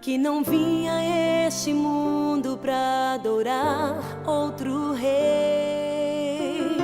que não vinha a este mundo pra adorar outro rei.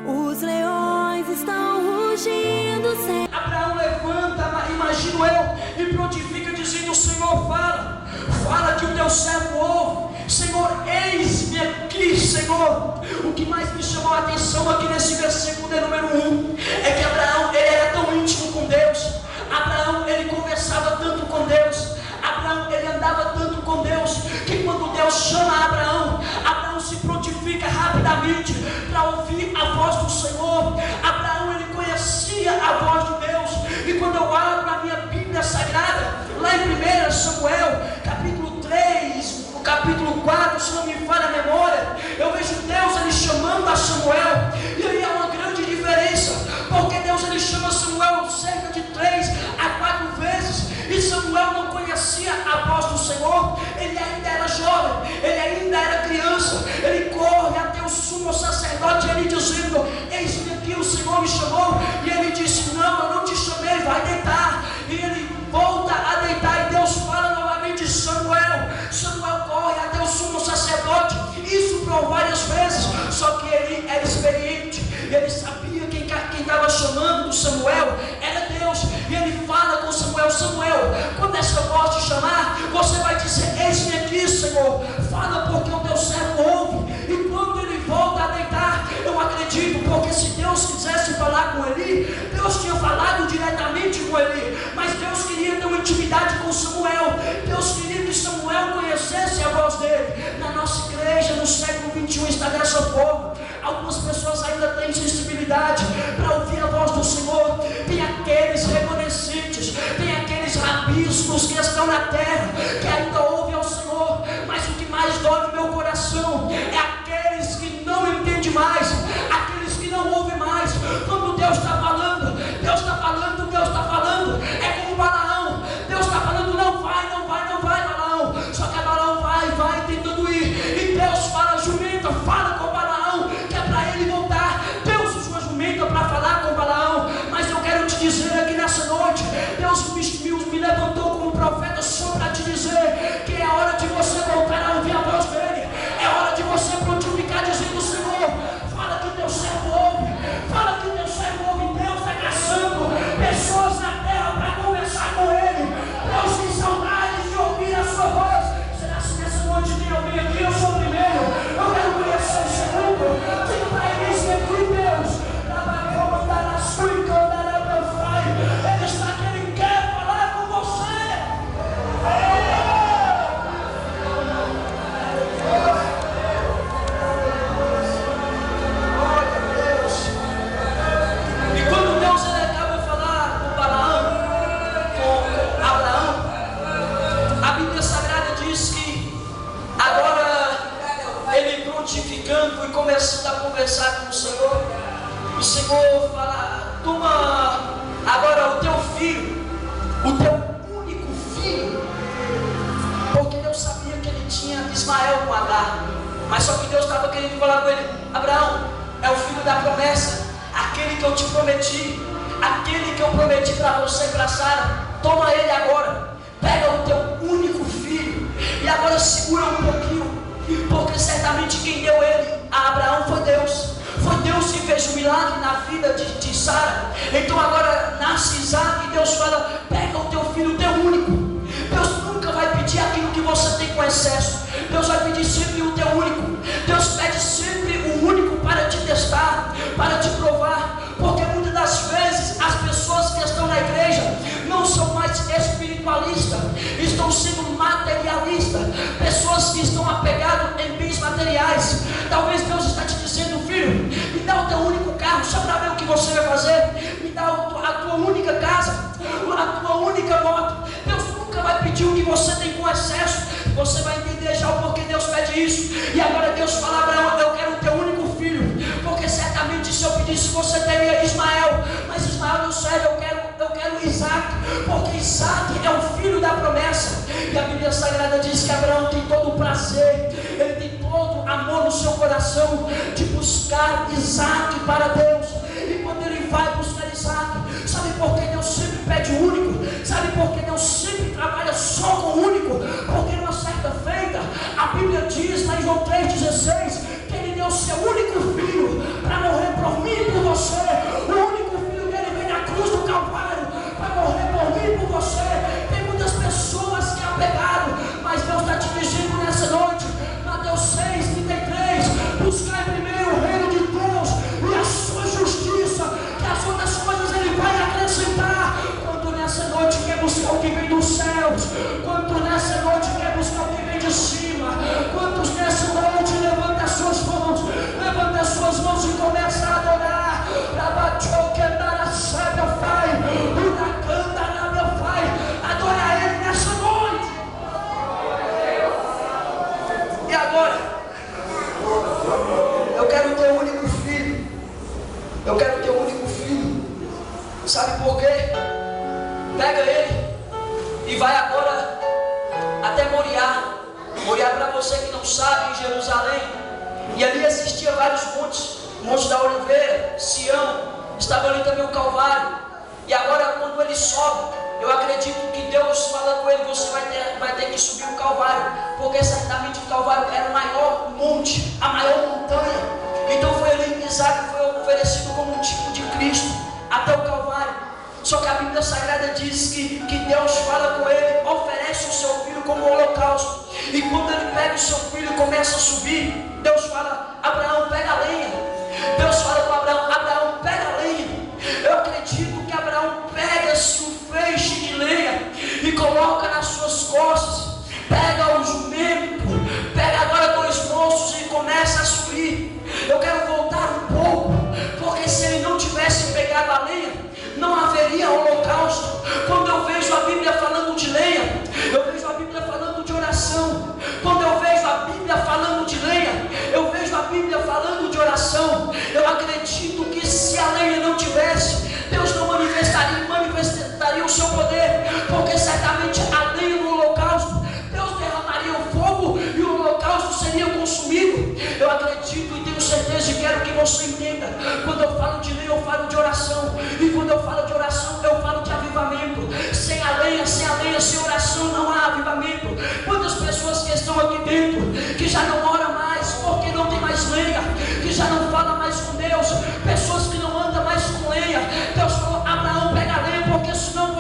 Os leões estão rugindo sem... Abraão levanta, imagino eu, e prontifica dizendo: Senhor, fala que o teu servo ouve. Senhor, eis-me aqui, Senhor. O que mais me chamou a atenção aqui nesse versículo de número 1 é que Abraão, ele era tão íntimo com Deus. Abraão, ele conversava tanto com Deus. Abraão, ele andava tanto com Deus, que quando Deus chama Abraão, Abraão se prontifica rapidamente para ouvir a voz do Senhor. Abraão, ele conhecia a voz de Deus. E quando eu abro a minha Bíblia Sagrada, lá em 1 Samuel, capítulo 3, no capítulo 4, se não me falha a memória, eu vejo Deus ele chamando a Samuel. E aí há uma grande diferença, porque Deus ele chama Samuel cerca de 3 a 4 vezes, e Samuel não conhecia a voz do Senhor. Ele ainda era jovem, ele ainda era criança. Ele corre até o sumo sacerdote, ele dizendo: eis-me aqui, o Senhor me chamou. E ele disse: não, eu não te chamei, vai deitar. E ele volta a deitar, e Deus fala novamente: Samuel. Samuel corre até o sumo sacerdote, isso por várias vezes. Só que ele era experiente, ele sabia quem estava chamando Samuel era Deus. E ele fala com Samuel: Samuel, quando essa voz te chamar, você vai dizer: eis-me aqui, Senhor. Fala, porque o teu servo ouve. E quando ele volta a deitar, eu acredito, porque se Deus quisesse falar com ele, Deus tinha falado diretamente com ele, mas Deus queria ter uma intimidade com Samuel. Deus queria que Samuel conhecesse a voz dele. Na nossa igreja, no século 21, está dessa forma. Algumas pessoas ainda têm sensibilidade para ouvir a voz do Senhor. Tem aqueles remanescentes, tem aqueles rabiscos que estão na terra, que ainda ouvem ao Senhor. Mas o que mais dói no meu coração é aqueles que não entendem mais, aqueles que não ouvem mais. Quando Deus está falando, Deus está falando, Deus está falando. É como Balaão, Deus está falando: não vai, não vai, não vai, Balaão. Só que Balaão vai tentando ir. E Deus fala: jumenta, fala com Balaão, que é para ele voltar. Deus usou a jumenta para falar com Balaão. Mas eu quero te dizer aqui nessa noite, Deus me levantou como profeta só para te dizer que é hora de você voltar a ouvir a voz dele. É hora de você prontificar dizendo: Senhor, fala que o teu servo ouve. Fala que o teu servo ouve. Deus está caçando pessoas na terra para conversar com ele. Deus tem saudade de ouvir a sua voz. Será que nessa noite tem alguém aqui? Eu sou o primeiro, eu quero conhecer o segundo. Diga para ele: eis-me aqui, Deus. Ele está aqui, ele quer falar com você. E quando Deus ele acaba de falar com Abraão, a Bíblia Sagrada diz que agora ele prontificando e começando a conversar com o Senhor fala: toma agora o teu filho, o teu único filho, porque Deus sabia que ele tinha Ismael com Agar, mas só que Deus estava querendo falar com ele: Abraão, é o filho da promessa, aquele que eu te prometi, aquele que eu prometi para você e para Sara. Toma ele agora, pega o teu único filho, e agora segura um pouquinho, porque certamente quem deu ele a Abraão foi Deus. Foi Deus que fez o milagre na vida de Sara. Então agora nasce Isaac e Deus fala: pega o teu filho, o teu único. Deus nunca vai pedir aquilo que você tem com excesso. Deus vai pedir sempre o teu único. Deus pede sempre o único para te testar, para te provar. Porque muitas das vezes as pessoas que estão na igreja não são mais espiritualistas, estão sendo materialistas. Pessoas que estão apegadas em bens materiais. Talvez Deus está te dizendo: filho, me dá o teu único carro só para ver o que você vai fazer. Me dá a tua única casa, a tua única moto. Deus nunca vai pedir o que você tem com excesso. Você vai entender já o porquê Deus pede isso. E agora Deus fala: Abraão, eu quero o teu único filho, porque certamente se eu pedisse você teria Ismael, mas Ismael não serve. Eu quero Isaac, porque Isaac é o filho da promessa. E a Bíblia Sagrada diz que Abraão tem todo o prazer, ele tem todo amor no seu coração de buscar Isaac para Deus. E quando ele vai buscar Isaac, sabe por que Deus sempre pede o único? Sabe por que Deus sempre trabalha só com o único? Porque numa certa feita, a Bíblia diz lá em João 3,16, que Ele deu o seu único filho para morrer por mim e por você. O único filho dele veio na cruz do Calvário para morrer por mim e por você. Tem muitas pessoas que apegaram, mas Deus está te dizendo nessa noite, Mateus 6,33, buscar primeiro o reino de Deus e a sua justiça, que as outras coisas Ele vai acrescentar. Quanto nessa noite quer buscar o que vem dos céus, quanto nessa noite quer buscar o que vem de cima, quantos nessa noite levanta as suas mãos e começa a adorar. Adora Ele nessa noite. E agora, eu quero ter um único filho. Eu quero ter um único filho. Sabe por quê? Pega ele e vai agora até Moriá. Moriá, para você que não sabe, em Jerusalém. E ali existia vários montes. Monte da Oliveira, Sião, estava ali também o Calvário. E agora quando ele sobe, eu acredito que Deus fala com ele, você vai ter que subir o Calvário, porque certamente o Calvário era o maior monte, a maior montanha. Então foi ali que Isaac foi oferecido como um tipo de Cristo, até o Calvário. Só que a Bíblia Sagrada diz que Deus fala com ele, oferece o seu filho como holocausto. E quando ele pega o seu filho e começa a subir, Deus fala, Abraão, pega a lenha. Deus fala com Abraão, Abraão, pega a lenha. Eu acredito que Abraão pega-se um feixe de lenha e coloca nas suas costas. Pega o jumento, pega agora 2 moços e começa a subir. Eu quero voltar um pouco, porque se ele não tivesse pegado a lenha, não haveria holocausto. Quando eu vejo a Bíblia falando de lenha, eu vejo a Bíblia falando de oração. Quando eu vejo a Bíblia falando de lenha, eu vejo a Bíblia falando de oração. Eu acredito que se a lenha não tivesse, Deus não manifestaria o seu poder, porque certamente a lenha no holocausto, Deus derramaria o fogo e o holocausto seria consumido. Eu acredito e tenho certeza e quero que você entenda, quando eu falo de lenha, eu falo de oração. E quando eu falo de oração, eu falo de avivamento. Sem a lenha, sem oração, não há avivamento. Quantas pessoas que estão aqui dentro, que já não oram mais, porque não tem mais lenha, que já não fala mais com Deus, pessoas que não andam mais com lenha. Deus falou, Abraão, pega a lenha, porque senão não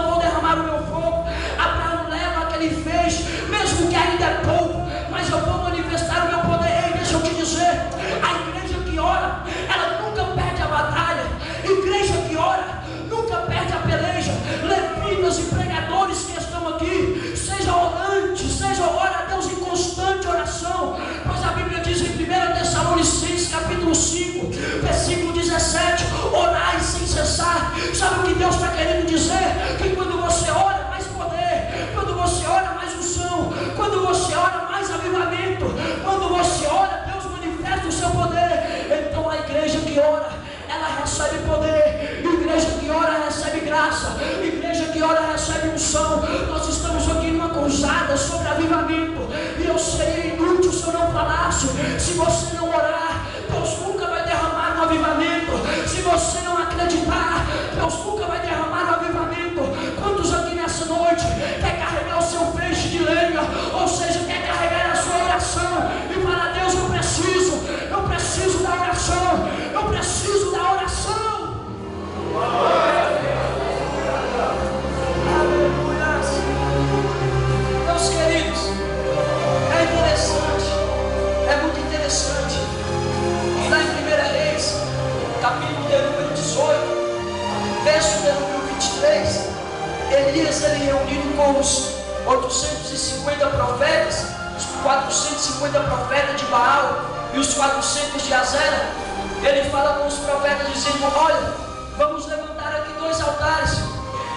vou derramar o meu fogo. Abraão leva aquele feixe, mesmo que ainda é pouco, mas eu vou manifestar o meu poder. Ei, deixa eu te dizer, a igreja que ora, ela nunca perde a batalha. Igreja que ora, nunca perde a peleja. Levitas e pregadores que estão aqui, seja orante, seja ora a Deus em constante oração, pois a Bíblia diz em 1 Tessalonicenses capítulo 5, versículo 17, orai sem cessar. Sabe o que Deus está querendo dizer? Que quando você ora, mais poder, quando você ora, mais unção, quando você ora, mais avivamento, quando você ora, Deus manifesta o seu poder. Então a igreja que ora, ela recebe poder. Igreja que ora recebe graça. Igreja que ora recebe unção. Nós estamos aqui numa cruzada sobre avivamento, e eu seria inútil se eu não falasse. Se você não orar, Deus nunca vai derramar no avivamento. Se você não acreditar, Deus nunca vai derramar no avivamento. Quantos aqui nessa noite quer carregar o seu feixe de lenha, ou seja, quer carregar a sua oração e falar, Deus, eu preciso da oração, eu preciso da oração. Aleluia. Meus queridos, é interessante, é muito interessante, que lá em 1 Reis, capítulo de número 18, verso de número 23, Elias, ele reunido com os 850 profetas, os 450 profetas de Baal e os 400 de Azera, ele fala com os profetas dizendo, olha, vamos levantar aqui 2 altares,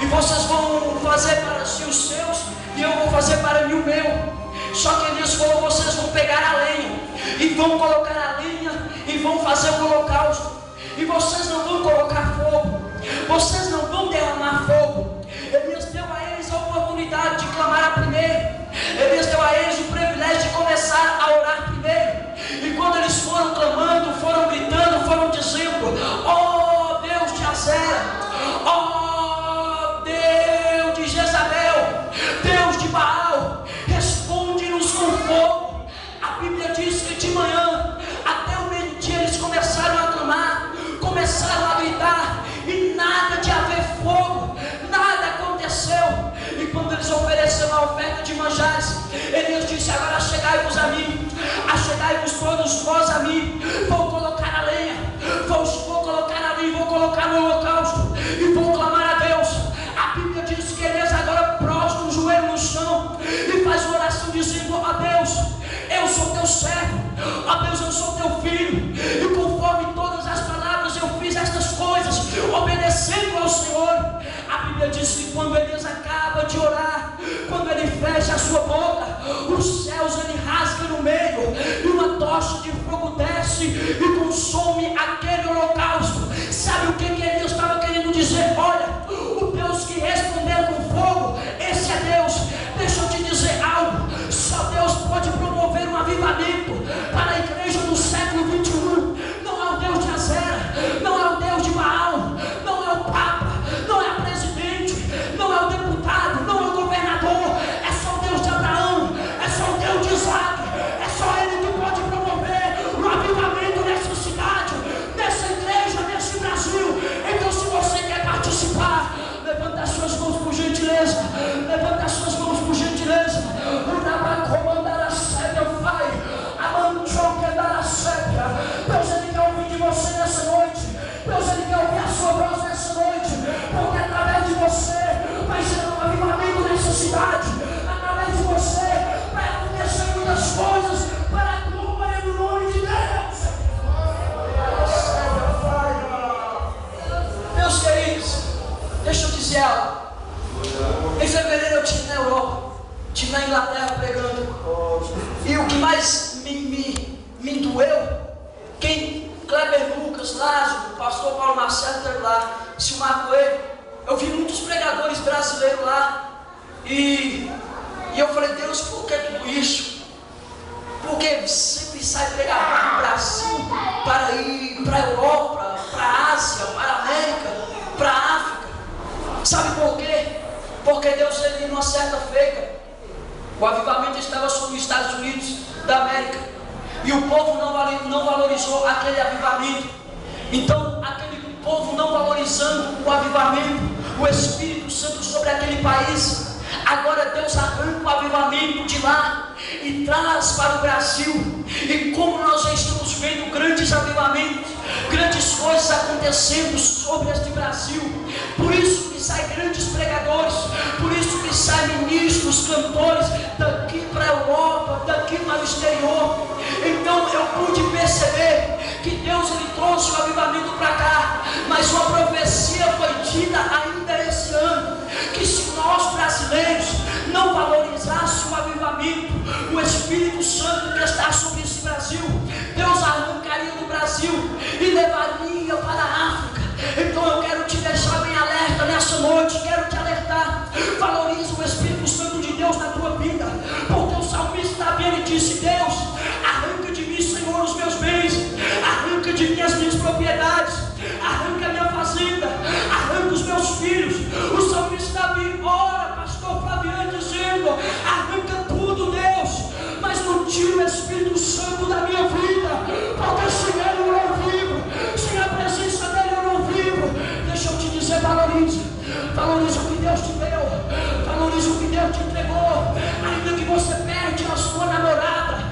e vocês vão fazer para si os seus, e eu vou fazer para mim o meu. Só que Elias falou, vocês vão pegar a lenha, e vão colocar a lenha, e vão fazer o holocausto, e vocês não vão colocar fogo, vocês não vão derramar fogo. Elias deu a eles a oportunidade de clamar primeiro. Elias deu a eles o privilégio de começar a orar primeiro. E quando eles foram clamando, foram gritando, foram dizendo, ó Deus de Azera, ó Deus de Elias disse: agora chegai-vos a mim, achegai-vos todos vós a mim, vou colocar a lenha, vou colocar ali, vou colocar no holocausto e vou clamar a Deus. A Bíblia diz que Elias agora prostra o joelho no chão e faz uma oração dizendo: ó Deus, eu sou teu servo, ó Deus, eu sou teu filho, e conforme todas as palavras eu fiz estas coisas, obedecendo ao Senhor. A Bíblia diz que quando Elias acaba de orar, quando ele fecha a sua boca, os céus ele rasga no meio, e uma tocha de fogo desce e consome aquele holocausto. Sabe o que Elias estava querendo dizer? Olha, o Deus que respondeu com fogo, esse é Deus. Deixa eu te dizer algo, só Deus pode promover um avivamento para a igreja do século 21. Não é o Deus de Azera, não é o Deus de Baal, não é o Papa, não é a presidente, não é o deputado, não é o governador, é só o Deus de Abraão, é só o Deus de Isaac, é só Ele que pode promover um avivamento nessa cidade, nessa igreja, nesse Brasil. Então, se você quer participar, levanta as suas mãos por gentileza, levanta as suas mãos por gentileza. Deus, Ele quer ouvir de você nessa noite. Deus, Ele quer ouvir a sua voz nessa noite, porque através de você vai ser um avivamento nessa cidade. Através de você vai acontecer muitas coisas para a glória do nome de Deus. Meus queridos, deixa eu dizer algo. Em fevereiro eu estive na Europa, estive na Inglaterra pregando, e o que mais me doeu, Kleber Lucas, Lázaro, o pastor Paulo Marcelo esteve lá, Silmar Coelho, eu vi muitos pregadores brasileiros lá, e eu falei: Deus, por que tudo isso? Porque sempre sai pregador do Brasil para ir para a Europa, para a Ásia, para a América, para a África. Sabe por quê? Porque Deus, ele, numa certa feita, o avivamento estava sobre os Estados Unidos da América, e o povo não valorizou aquele avivamento. Então, aquele povo não valorizando o avivamento, o Espírito Santo sobre aquele país, agora Deus arranca o avivamento de lá e traz para o Brasil. E como nós já estamos vendo grandes avivamentos, grandes coisas acontecendo sobre este Brasil, por isso que saem grandes pregadores, por isso que saem ministros, cantores daqui para a Europa, daqui para o exterior. Então eu pude perceber que Deus, ele trouxe o avivamento para cá, mas uma profecia foi dita ainda esse ano, que se nós brasileiros não valorizássemos o avivamento, o Espírito Santo que está sobre esse Brasil, Deus arrancaria do Brasil e levaria para a África. Então eu quero te deixar bem alerta nessa noite, quero te alertar: valorize o Espírito Santo de Deus na tua vida, porque o salmista Davi, ele disse: Deus, arranca de mim, Senhor, os meus bens, arranca de mim as minhas propriedades, arranca a minha fazenda, arranca os meus filhos. O salmista Davi ora, pastor Flaviano, dizendo: arranca tudo, Deus, mas não tira o Espírito Santo da minha vida, porque sem Ele eu não vivo, sem a presença dEle eu não vivo. Deixa eu te dizer, valorize o que Deus te deu, valorize o que Deus te entregou. Ainda que você perde a sua namorada,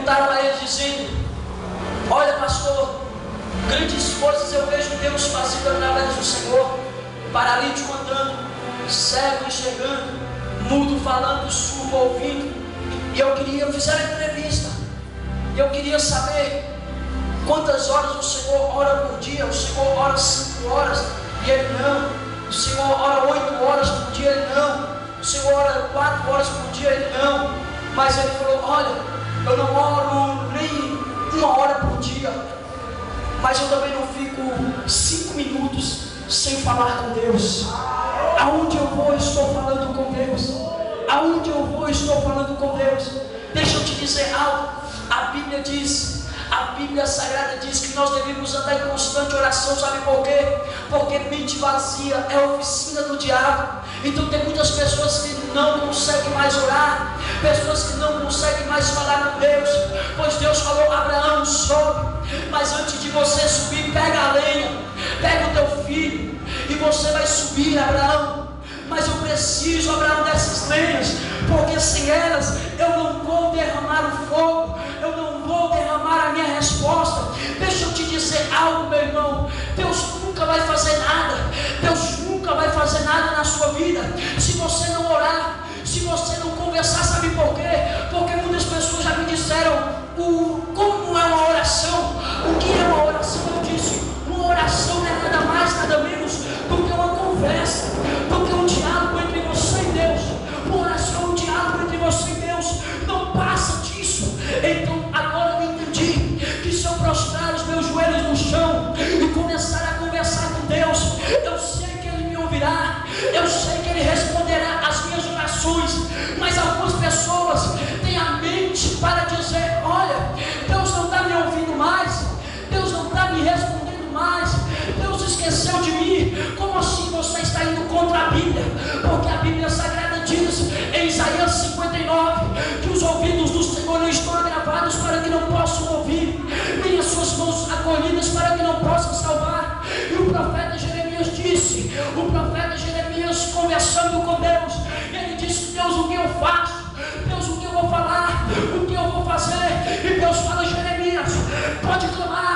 perguntaram a ele dizendo: olha, pastor, grandes coisas eu vejo Deus fazendo através do Senhor, paralítico andando, cego enxergando, mudo falando, surdo ouvindo. E eu fizeram a entrevista, e eu queria saber quantas horas o Senhor ora por dia. O Senhor ora 5 horas, e ele não. O Senhor ora 8 horas por dia, ele não. O Senhor ora 4 horas por dia, ele não. Mas ele falou: olha, eu não oro nem 1 hora por dia, mas eu também não fico 5 minutos sem falar com Deus. Aonde eu vou, estou falando com Deus. Aonde eu vou, estou falando com Deus. Deixa eu te dizer algo. A Bíblia diz, a Bíblia Sagrada diz que nós devemos andar em constante oração. Sabe por quê? Porque mente vazia é a oficina do diabo. Então tem muitas pessoas que não conseguem mais orar, pessoas que não conseguem mais falar com Deus, pois Deus falou: Abraão, sobe. Mas antes de você subir, pega a lenha, pega o teu filho, e você vai subir, Abraão. Mas eu preciso, Abraão, dessas lenhas, porque sem elas eu não vou derramar o fogo, eu não vou derramar a minha resposta. Deixa eu te dizer algo, meu irmão. Deus nunca vai fazer nada, Deus nunca vai fazer nada na sua vida se você não orar, se você não conversar. Sabe por quê? Porque muitas pessoas já me disseram como é uma oração. O que é uma oração? Eu disse: uma oração não é nada mais, nada menos do que uma conversa, do que um diálogo entre você e Deus. Uma oração é um diálogo entre você e Deus, não passa disso. Então agora eu entendi que se eu prostrar os meus joelhos no chão e começar a conversar com Deus, eu sei que Ele me ouvirá, eu sei que Ele responderá às minhas orações. Mas algumas pessoas têm a mente para dizer: olha, Deus não está me ouvindo mais, Deus não está me respondendo mais, Deus esqueceu de mim. Como assim você está indo contra a Bíblia? Porque a Bíblia Sagrada diz em Isaías 59 que os ouvidos do Senhor não estão agravados para que não possam ouvir, nem as suas mãos acolhidas para que não possam salvar. E o profeta Jeremias disse, o profeta Jeremias conversando com Deus, ele disse: Deus, o que eu faço? Deus, o que eu vou falar? O que eu vou fazer? E Deus fala: Jeremias, pode clamar,